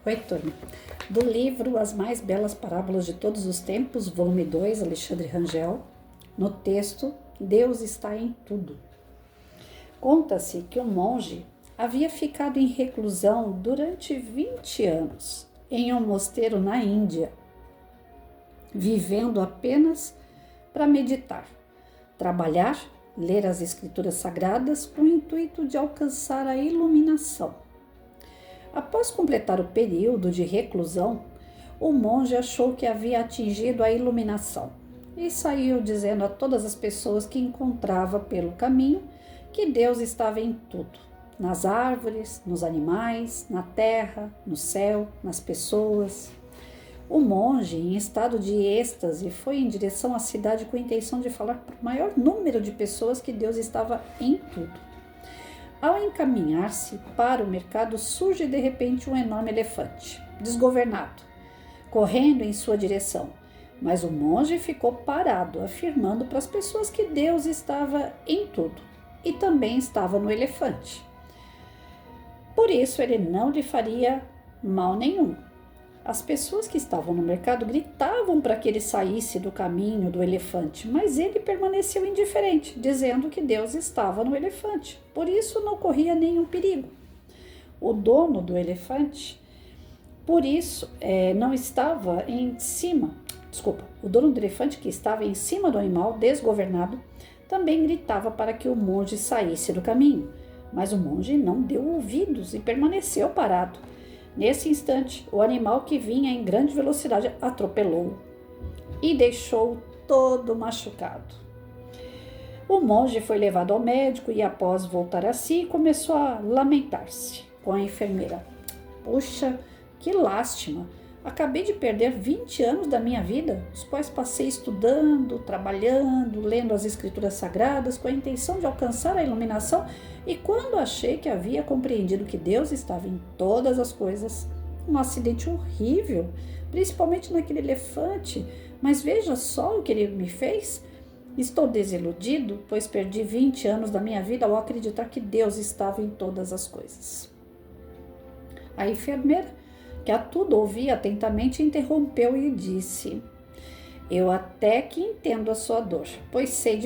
Oi, turma. Do livro As Mais Belas Parábolas de Todos os Tempos, volume 2, Alexandre Rangel, no texto Deus está em tudo. Conta-se que um monge havia ficado em reclusão durante 20 anos em um mosteiro na Índia, vivendo apenas para meditar, trabalhar, ler as escrituras sagradas com o intuito de alcançar a iluminação. Após completar o período de reclusão, o monge achou que havia atingido a iluminação e saiu dizendo a todas as pessoas que encontrava pelo caminho que Deus estava em tudo, nas árvores, nos animais, na terra, no céu, nas pessoas. O monge, em estado de êxtase, foi em direção à cidade com a intenção de falar para o maior número de pessoas que Deus estava em tudo. Ao encaminhar-se para o mercado, surge de repente um enorme elefante, desgovernado, correndo em sua direção. Mas o monge ficou parado, afirmando para as pessoas que Deus estava em tudo e também estava no elefante. Por isso ele não lhe faria mal nenhum. As pessoas que estavam no mercado gritavam para que ele saísse do caminho do elefante, mas ele permaneceu indiferente, dizendo que Deus estava no elefante. Por isso não corria nenhum perigo. O dono do elefante, por isso, não estava em cima. O dono do elefante, que estava em cima do animal desgovernado, também gritava para que o monge saísse do caminho. Mas o monge não deu ouvidos e permaneceu parado. Nesse instante, o animal que vinha em grande velocidade atropelou-o e deixou-o todo machucado. O monge foi levado ao médico e, após voltar a si, começou a lamentar-se com a enfermeira. Puxa, que lástima! Acabei de perder 20 anos da minha vida, os quais passei estudando, trabalhando, lendo as escrituras sagradas com a intenção de alcançar a iluminação, e quando achei que havia compreendido que Deus estava em todas as coisas, um acidente horrível, principalmente naquele elefante, mas veja só o que ele me fez. Estou desiludido, pois perdi 20 anos da minha vida ao acreditar que Deus estava em todas as coisas. A enfermeira, que a tudo ouvia atentamente, interrompeu e disse: eu até que entendo a sua dor, pois sei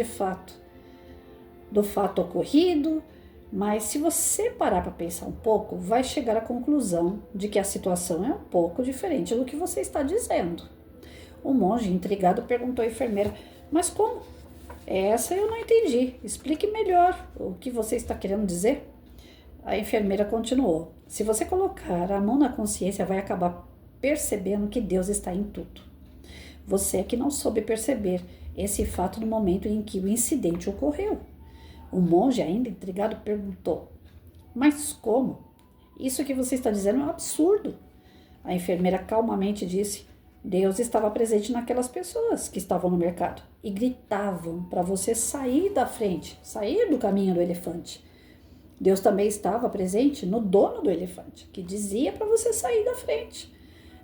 do fato ocorrido, mas se você parar para pensar um pouco, vai chegar à conclusão de que a situação é um pouco diferente do que você está dizendo. O monge, intrigado, perguntou à enfermeira: mas como? Essa eu não entendi. Explique melhor o que você está querendo dizer. A enfermeira continuou: se você colocar a mão na consciência, vai acabar percebendo que Deus está em tudo. Você é que não soube perceber esse fato no momento em que o incidente ocorreu. O monge, ainda intrigado, perguntou: mas como? Isso que você está dizendo é um absurdo. A enfermeira calmamente disse: Deus estava presente naquelas pessoas que estavam no mercado e gritavam para você sair da frente, sair do caminho do elefante. Deus também estava presente no dono do elefante, que dizia para você sair da frente.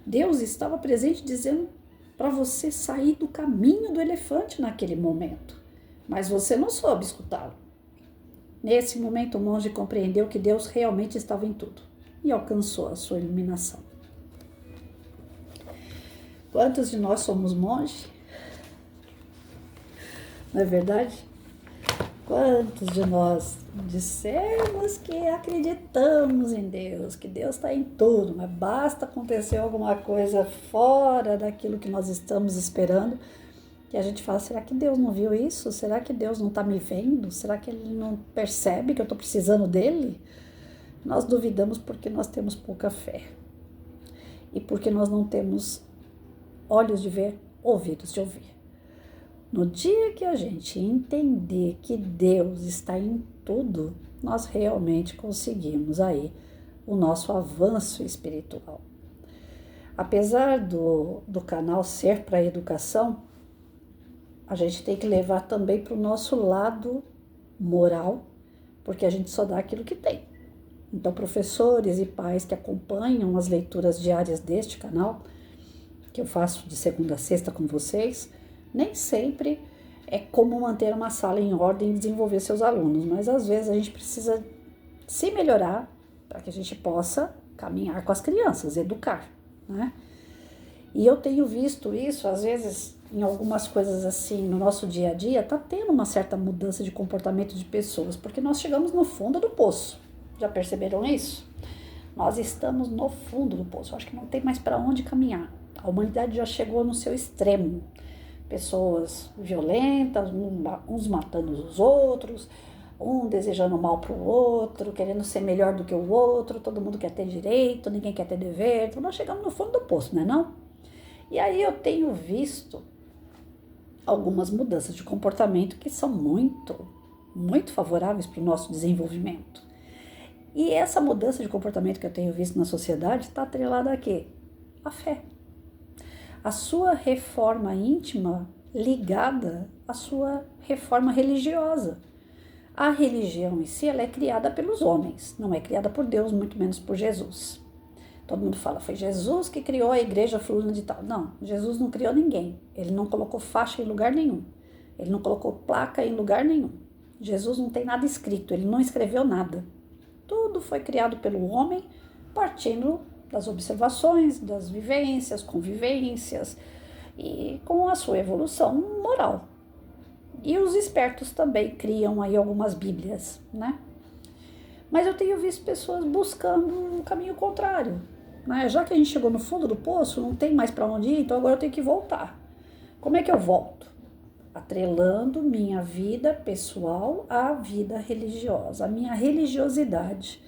Deus estava presente dizendo para você sair do caminho do elefante naquele momento, mas você não soube escutá-lo. Nesse momento, o monge compreendeu que Deus realmente estava em tudo e alcançou a sua iluminação. Quantos de nós somos monge? Não é verdade? Quantos de nós dissemos que acreditamos em Deus, que Deus está em tudo, mas basta acontecer alguma coisa fora daquilo que nós estamos esperando, que a gente fala: será que Deus não viu isso? Será que Deus não está me vendo? Será que Ele não percebe que eu estou precisando dEle? Nós duvidamos porque nós temos pouca fé e porque nós não temos olhos de ver, ouvidos de ouvir. No dia que a gente entender que Deus está em tudo, nós realmente conseguimos aí o nosso avanço espiritual. Apesar do canal ser para a educação, a gente tem que levar também para o nosso lado moral, porque a gente só dá aquilo que tem. Então, professores e pais que acompanham as leituras diárias deste canal, que eu faço de segunda a sexta com vocês, nem sempre é como manter uma sala em ordem e desenvolver seus alunos, mas às vezes a gente precisa se melhorar para que a gente possa caminhar com as crianças, educar, né? E eu tenho visto isso, às vezes, em algumas coisas assim, no nosso dia a dia, tá tendo uma certa mudança de comportamento de pessoas, porque nós chegamos no fundo do poço. Já perceberam isso? Nós estamos no fundo do poço, acho que não tem mais para onde caminhar. A humanidade já chegou no seu extremo. Pessoas violentas, uns matando os outros, um desejando mal para o outro, querendo ser melhor do que o outro, todo mundo quer ter direito, ninguém quer ter dever. Então nós chegamos no fundo do poço, não é não? E aí eu tenho visto algumas mudanças de comportamento que são muito favoráveis para o nosso desenvolvimento. E essa mudança de comportamento que eu tenho visto na sociedade está atrelada a quê? A fé. A sua reforma íntima ligada à sua reforma religiosa. A religião em si, ela é criada pelos homens, não é criada por Deus, muito menos por Jesus. Todo mundo fala, foi Jesus que criou a igreja fulana de tal. Não, Jesus não criou ninguém. Ele não colocou faixa em lugar nenhum. Ele não colocou placa em lugar nenhum. Jesus não tem nada escrito, ele não escreveu nada. Tudo foi criado pelo homem, partindo das observações, das vivências, convivências e com a sua evolução moral. E os espertos também criam aí algumas bíblias, né? Mas eu tenho visto pessoas buscando um caminho contrário, né? Já que a gente chegou no fundo do poço, não tem mais para onde ir, então agora eu tenho que voltar. Como é que eu volto? Atrelando minha vida pessoal à vida religiosa, à minha religiosidade.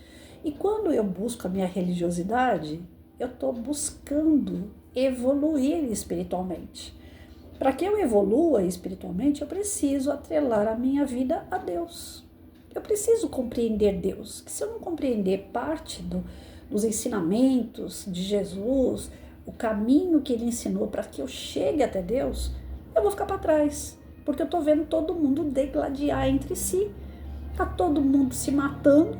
E quando eu busco a minha religiosidade, eu estou buscando evoluir espiritualmente. Para que eu evolua espiritualmente, eu preciso atrelar a minha vida a Deus. Eu preciso compreender Deus. Que se eu não compreender parte dos ensinamentos de Jesus, o caminho que ele ensinou para que eu chegue até Deus, eu vou ficar para trás. Porque eu estou vendo todo mundo degladiar entre si. Está todo mundo se matando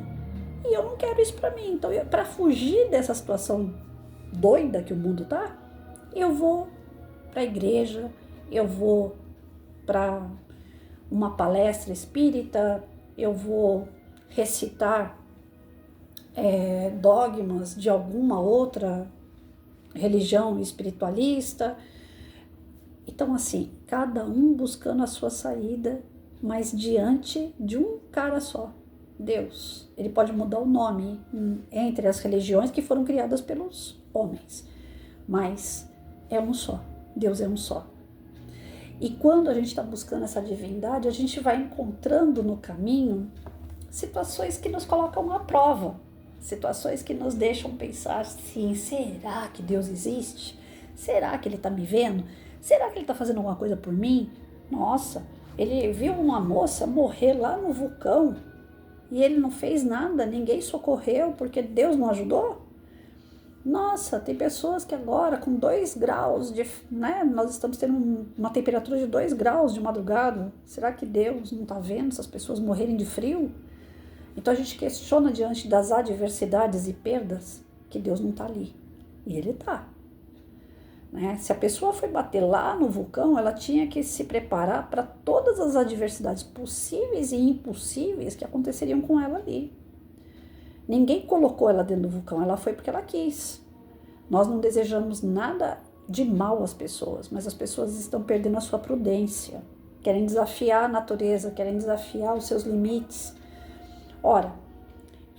e eu não quero isso para mim. Então, para fugir dessa situação doida que o mundo está, eu vou para a igreja, eu vou para uma palestra espírita, eu vou recitar dogmas de alguma outra religião espiritualista. Então, assim, cada um buscando a sua saída, mas diante de um cara só, Deus. Ele pode mudar o nome entre as religiões que foram criadas pelos homens, mas é um só, Deus é um só. E quando a gente está buscando essa divindade, a gente vai encontrando no caminho situações que nos colocam à prova, situações que nos deixam pensar assim, será que Deus existe? Será que ele está me vendo? Será que ele está fazendo alguma coisa por mim? Nossa, ele viu uma moça morrer lá no vulcão e ele não fez nada, ninguém socorreu porque Deus não ajudou? Nossa, tem pessoas que agora com 2 graus, nós estamos tendo uma temperatura de 2 graus de madrugada. Será que Deus não está vendo essas pessoas morrerem de frio? Então a gente questiona diante das adversidades e perdas que Deus não está ali. E Ele está. Né? Se a pessoa foi bater lá no vulcão, ela tinha que se preparar para todas as adversidades possíveis e impossíveis que aconteceriam com ela ali. Ninguém colocou ela dentro do vulcão, ela foi porque ela quis. Nós não desejamos nada de mal às pessoas, mas as pessoas estão perdendo a sua prudência, querem desafiar a natureza, querem desafiar os seus limites. Ora,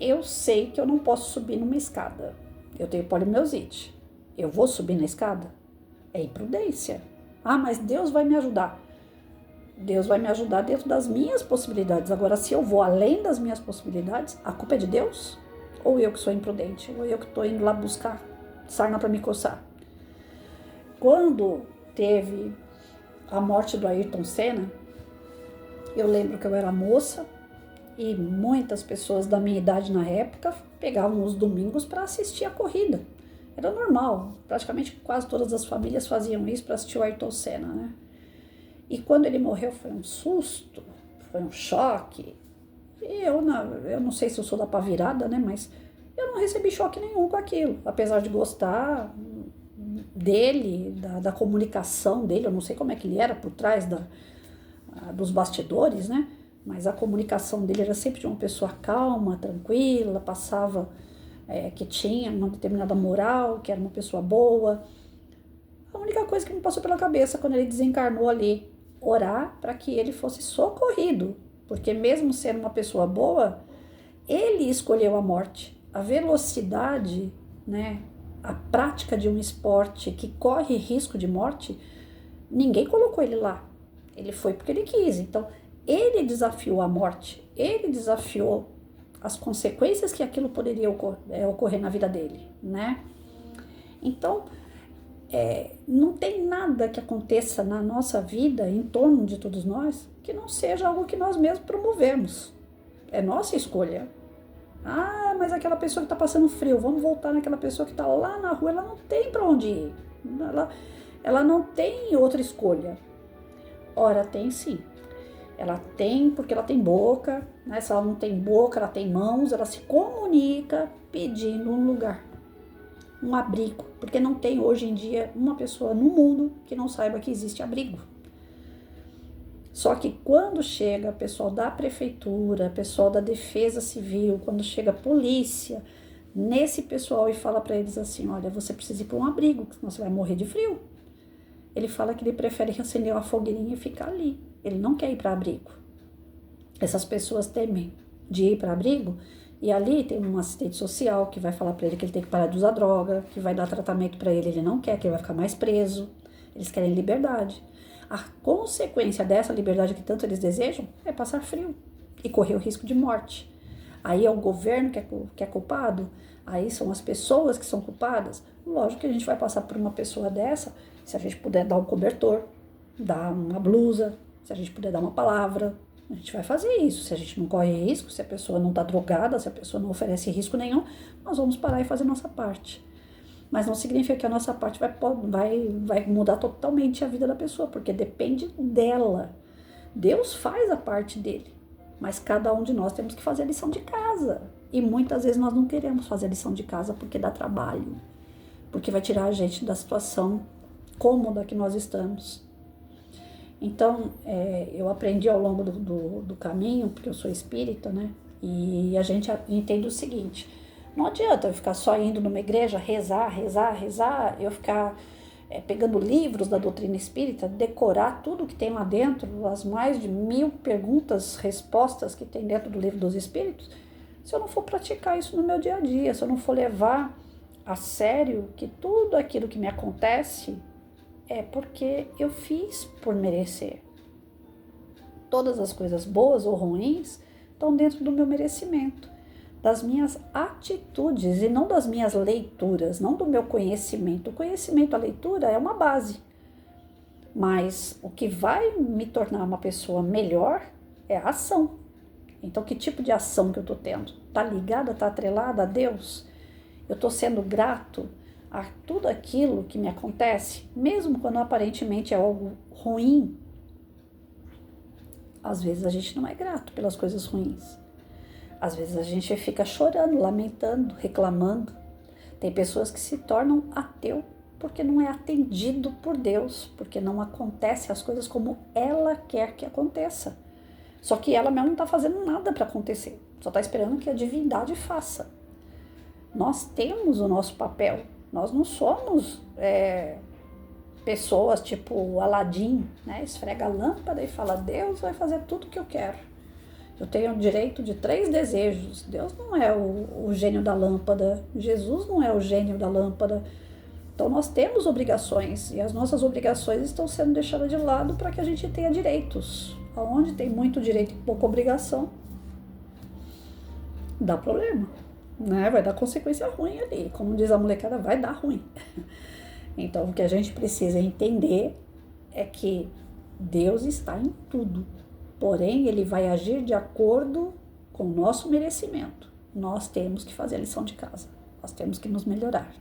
eu sei que eu não posso subir numa escada, eu tenho poliomielite, eu vou subir na escada? É imprudência. Ah, mas Deus vai me ajudar. Deus vai me ajudar dentro das minhas possibilidades. Agora, se eu vou além das minhas possibilidades, a culpa é de Deus? Ou eu que sou imprudente? Ou eu que estou indo lá buscar sarna para me coçar? Quando teve a morte do Ayrton Senna, eu lembro que eu era moça e muitas pessoas da minha idade na época pegavam os domingos para assistir a corrida. Era normal, praticamente quase todas as famílias faziam isso para assistir o Ayrton Senna, né? E quando ele morreu foi um susto, foi um choque. E eu não sei se eu sou da pá virada, né? Mas eu não recebi choque nenhum com aquilo. Apesar de gostar dele, da comunicação dele, eu não sei como é que ele era por trás dos bastidores, né? Mas a comunicação dele era sempre de uma pessoa calma, tranquila, passava que tinha uma determinada moral, que era uma pessoa boa. A única coisa que me passou pela cabeça quando ele desencarnou ali, orar para que ele fosse socorrido, porque mesmo sendo uma pessoa boa, ele escolheu a morte. A velocidade, né, a prática de um esporte que corre risco de morte, ninguém colocou ele lá. Ele foi porque ele quis. Então, ele desafiou a morte, ele desafiou as consequências que aquilo poderia ocorrer na vida dele, né? Então, não tem nada que aconteça na nossa vida, em torno de todos nós, que não seja algo que nós mesmos promovemos. É nossa escolha. Ah, mas aquela pessoa que está passando frio, vamos voltar naquela pessoa que está lá na rua, ela não tem para onde ir. Ela não tem outra escolha. Ora, tem sim. Ela tem porque ela tem boca, né? Se ela não tem boca, ela tem mãos, ela se comunica pedindo um lugar, um abrigo, porque não tem hoje em dia uma pessoa no mundo que não saiba que existe abrigo. Só que quando chega pessoal da prefeitura, pessoal da defesa civil, quando chega a polícia, nesse pessoal e fala para eles assim, olha, você precisa ir para um abrigo, senão você vai morrer de frio. Ele fala que ele prefere acender uma fogueirinha e ficar ali. Ele não quer ir para abrigo. Essas pessoas temem de ir para abrigo e ali tem um assistente social que vai falar para ele que ele tem que parar de usar droga, que vai dar tratamento para ele, ele não quer, que ele vai ficar mais preso. Eles querem liberdade. A consequência dessa liberdade que tanto eles desejam é passar frio e correr o risco de morte. Aí é o governo que é culpado, aí são as pessoas que são culpadas. Lógico que a gente vai passar por uma pessoa dessa, se a gente puder dar um cobertor, dar uma blusa, se a gente puder dar uma palavra, a gente vai fazer isso. Se a gente não corre risco, se a pessoa não está drogada, se a pessoa não oferece risco nenhum, nós vamos parar e fazer a nossa parte. Mas não significa que a nossa parte vai mudar totalmente a vida da pessoa, porque depende dela. Deus faz a parte dele, mas cada um de nós temos que fazer a lição de casa. E muitas vezes nós não queremos fazer a lição de casa porque dá trabalho, porque vai tirar a gente da situação cômoda que nós estamos. Então, eu aprendi ao longo do caminho, porque eu sou espírita, né? E a gente entende o seguinte: não adianta eu ficar só indo numa igreja, rezar, eu ficar pegando livros da doutrina espírita, decorar tudo que tem lá dentro, as mais de 1000 perguntas, respostas que tem dentro do livro dos espíritos, se eu não for praticar isso no meu dia a dia, se eu não for levar a sério que tudo aquilo que me acontece é porque eu fiz por merecer. Todas as coisas boas ou ruins estão dentro do meu merecimento, das minhas atitudes e não das minhas leituras, não do meu conhecimento. O conhecimento, a leitura é uma base, mas o que vai me tornar uma pessoa melhor é a ação. Então, que tipo de ação que eu estou tendo? Está ligada, está atrelada a Deus? Eu estou sendo grato a tudo aquilo que me acontece, mesmo quando aparentemente é algo ruim? Às vezes a gente não é grato pelas coisas ruins. Às vezes a gente fica chorando, lamentando, reclamando. Tem pessoas que se tornam ateu porque não é atendido por Deus, porque não acontece as coisas como ela quer que aconteça. Só que ela mesmo não está fazendo nada para acontecer, só está esperando que a divindade faça. Nós temos o nosso papel, nós não somos pessoas tipo Aladim, né? Esfrega a lâmpada e fala, Deus vai fazer tudo o que eu quero. Eu tenho o direito de 3 desejos. Deus não é o gênio da lâmpada, Jesus não é o gênio da lâmpada. Então nós temos obrigações e as nossas obrigações estão sendo deixadas de lado para que a gente tenha direitos. Onde tem muito direito e pouca obrigação, dá problema, né? Vai dar consequência ruim ali. Como diz a molecada, vai dar ruim. Então o que a gente precisa entender é que Deus está em tudo. Porém, ele vai agir de acordo com o nosso merecimento. Nós temos que fazer a lição de casa. Nós temos que nos melhorar.